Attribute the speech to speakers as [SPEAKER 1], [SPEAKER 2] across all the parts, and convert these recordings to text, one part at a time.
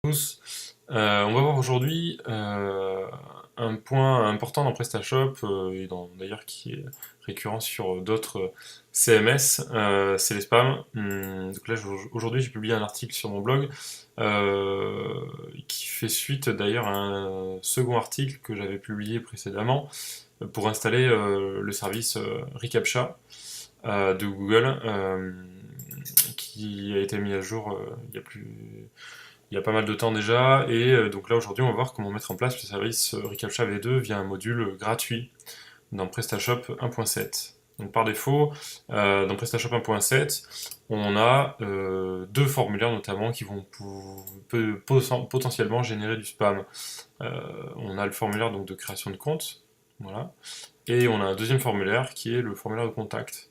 [SPEAKER 1] tous. On va voir aujourd'hui un point important dans PrestaShop et d'ailleurs qui est récurrent sur d'autres CMS, c'est les spams. Donc là, aujourd'hui, j'ai publié un article sur mon blog qui fait suite d'ailleurs à un second article que j'avais publié précédemment pour installer le service reCAPTCHA de Google qui a été mis à jour il y a pas mal de temps déjà, et donc là aujourd'hui on va voir comment mettre en place le service reCAPTCHA V2 via un module gratuit dans PrestaShop 1.7. Donc par défaut, dans PrestaShop 1.7, on a deux formulaires notamment qui vont potentiellement générer du spam. On a le formulaire donc de création de compte, voilà, et on a un deuxième formulaire qui est le formulaire de contact,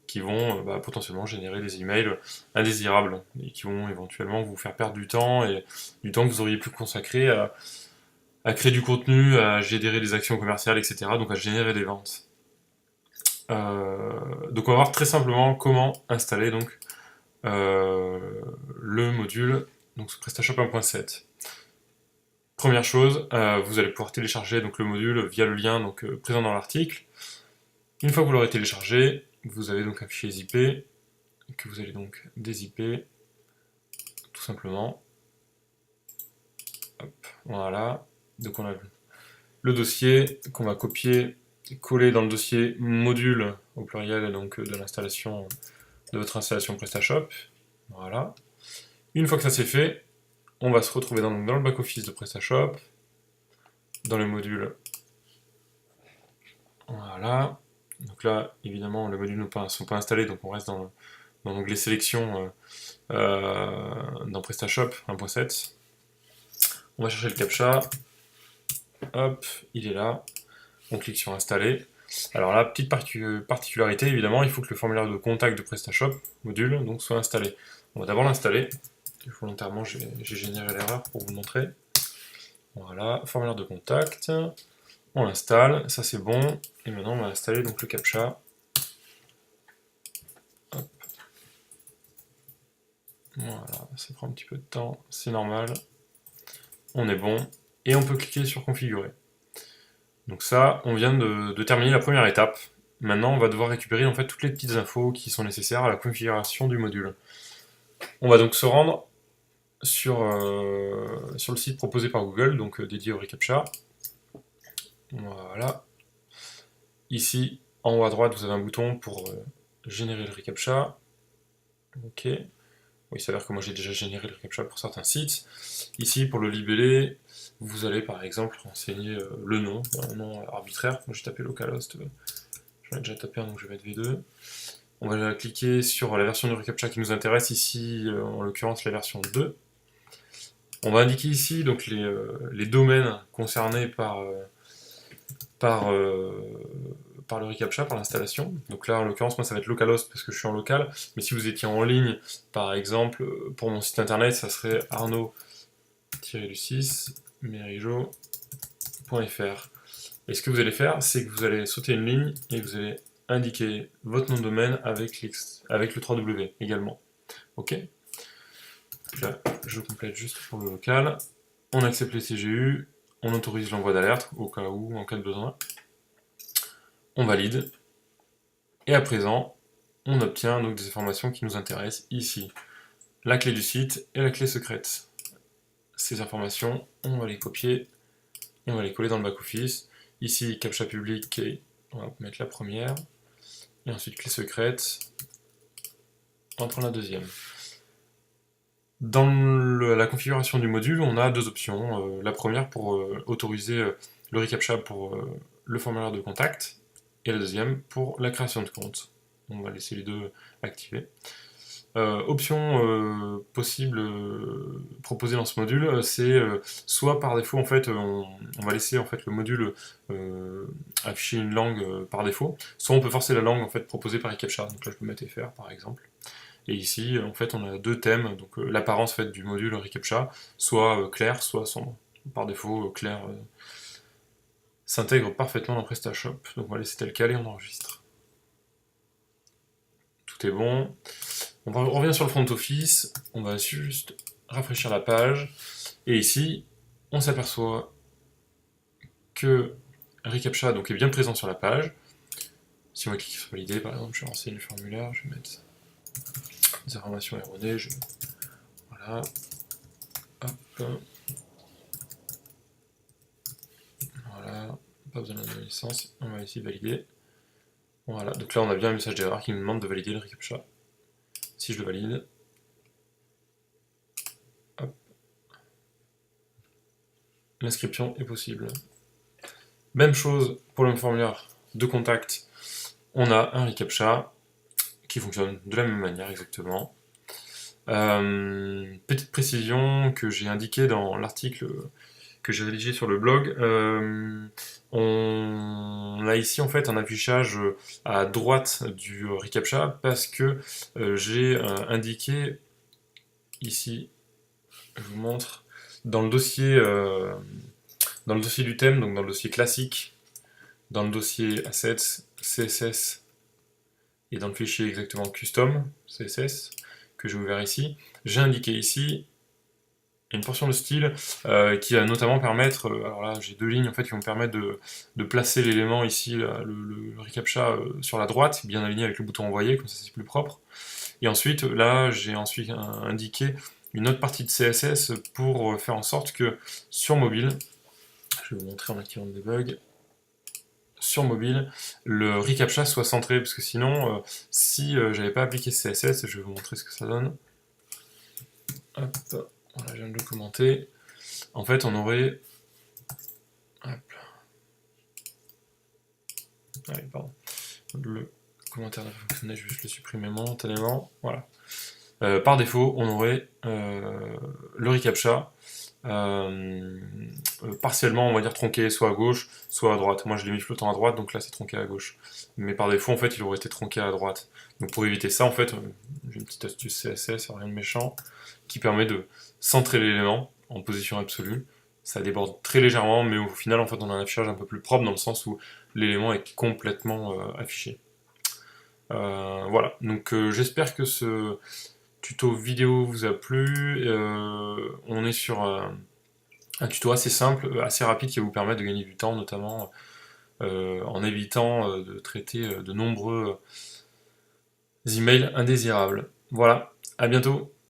[SPEAKER 1] qui vont potentiellement générer des emails indésirables et qui vont éventuellement vous faire perdre du temps et du temps que vous auriez pu consacrer à créer du contenu, à générer des actions commerciales, etc. Donc à générer des ventes. Donc on va voir très simplement comment installer donc le module donc sous PrestaShop 1.7. Première chose, vous allez pouvoir télécharger donc le module via le lien donc, présent dans l'article. Une fois que vous l'aurez téléchargé, vous avez donc un fichier zip que vous allez donc dézipper tout simplement. Hop, voilà. Donc on a le dossier qu'on va copier, coller dans le dossier module au pluriel donc de l'installation de votre installation PrestaShop. Voilà. Une fois que ça c'est fait, on va se retrouver dans le back-office de PrestaShop, dans le module. Voilà. Donc là, évidemment, les modules ne sont pas installés, donc on reste dans l'onglet sélection dans PrestaShop 1.7. On va chercher le CAPTCHA. Hop, il est là. On clique sur installer. Alors là, petite particularité, évidemment, il faut que le formulaire de contact de PrestaShop module donc soit installé. On va d'abord l'installer. Volontairement, j'ai généré l'erreur pour vous montrer. Voilà, formulaire de contact. On l'installe, ça c'est bon. Et maintenant, on va installer donc le CAPTCHA. Hop. Voilà, ça prend un petit peu de temps, c'est normal. On est bon. Et on peut cliquer sur configurer. Donc ça, on vient de terminer la première étape. Maintenant, on va devoir récupérer en fait toutes les petites infos qui sont nécessaires à la configuration du module. On va donc se rendre sur le site proposé par Google, donc dédié au reCAPTCHA. Voilà. Ici, en haut à droite, vous avez un bouton pour générer le reCAPTCHA. Ok. Oui, il s'avère que moi j'ai déjà généré le reCAPTCHA pour certains sites. Ici, pour le libeller, vous allez par exemple renseigner le nom, un nom arbitraire. Moi j'ai tapé localhost, j'en ai déjà tapé un donc je vais mettre V2. On va cliquer sur la version du reCAPTCHA qui nous intéresse, ici en l'occurrence la version 2. On va indiquer ici donc les domaines concernés par le reCAPTCHA, par l'installation. Donc là, en l'occurrence, moi, ça va être localhost parce que je suis en local. Mais si vous étiez en ligne, par exemple, pour mon site internet, ça serait arnaud-du6 merijo.fr. Et ce que vous allez faire, c'est que vous allez sauter une ligne et vous allez indiquer votre nom de domaine avec le 3W également. Ok. Là, je complète juste pour le local. On accepte les CGU, on autorise l'envoi d'alerte au cas où, en cas de besoin. On valide. Et à présent, on obtient donc des informations qui nous intéressent ici. La clé du site et la clé secrète. Ces informations, on va les copier et on va les coller dans le back-office. Ici, CAPTCHA public, on va mettre la première. Et ensuite, clé secrète, on va prendre la deuxième. Dans la configuration du module, on a deux options. La première pour autoriser le reCAPTCHA pour le formulaire de contact, et la deuxième pour la création de compte. On va laisser les deux activés. Option possible proposée dans ce module, c'est soit par défaut en fait on va laisser en fait le module afficher une langue par défaut, soit on peut forcer la langue en fait proposée par reCAPTCHA. Donc là je peux mettre FR par exemple. Et ici, en fait, on a deux thèmes, donc l'apparence en fait, du module reCAPTCHA, soit clair, soit sombre. Par défaut, clair s'intègre parfaitement dans PrestaShop. Donc on va laisser tel quel et on enregistre. Tout est bon. On revient sur le front office, on va juste rafraîchir la page, et ici, on s'aperçoit que reCAPTCHA donc, est bien présent sur la page. Si on va cliquer sur valider, par exemple, je vais renseigner le formulaire, je vais mettre des informations erronées, voilà, hop, voilà, pas besoin de la licence, on va ici valider. Voilà, donc là on a bien un message d'erreur qui nous demande de valider le reCAPTCHA. Si je le valide, hop, l'inscription est possible. Même chose pour le formulaire de contact, on a un reCAPTCHA qui fonctionne de la même manière exactement. Petite précision que j'ai indiquée dans l'article que j'ai rédigé sur le blog, on a ici en fait un affichage à droite du reCAPTCHA parce que j'ai indiqué ici, je vous montre, dans le dossier du thème, donc dans le dossier classique, dans le dossier assets, CSS et dans le fichier exactement custom, CSS, que j'ai ouvert ici, j'ai indiqué ici une portion de style qui va notamment permettre, alors là j'ai deux lignes en fait qui vont permettre de placer l'élément ici, le reCAPTCHA sur la droite, bien aligné avec le bouton envoyer, comme ça c'est plus propre. Et ensuite, là j'ai ensuite indiqué une autre partie de CSS pour faire en sorte que sur mobile, je vais vous montrer en activant le debug, sur mobile, le reCAPTCHA soit centré, parce que sinon, si j'avais pas appliqué CSS, je vais vous montrer ce que ça donne. Hop, voilà, je viens de le commenter. En fait, on aurait... Hop. Ah oui, pardon. Le commentaire n'a pas fonctionné, je vais juste le supprimer momentanément. Voilà. Par défaut, on aurait le reCAPTCHA partiellement, on va dire, tronqué soit à gauche, soit à droite. Moi, je l'ai mis flottant à droite, donc là, c'est tronqué à gauche. Mais par défaut, en fait, il aurait été tronqué à droite. Donc pour éviter ça, en fait, j'ai une petite astuce CSS, rien de méchant, qui permet de centrer l'élément en position absolue. Ça déborde très légèrement, mais au final, en fait, on a un affichage un peu plus propre dans le sens où l'élément est complètement affiché. Voilà, donc j'espère que ce tuto vidéo vous a plu. On est sur un tuto assez simple, assez rapide qui va vous permettre de gagner du temps, notamment en évitant de traiter de nombreux emails indésirables. Voilà, à bientôt.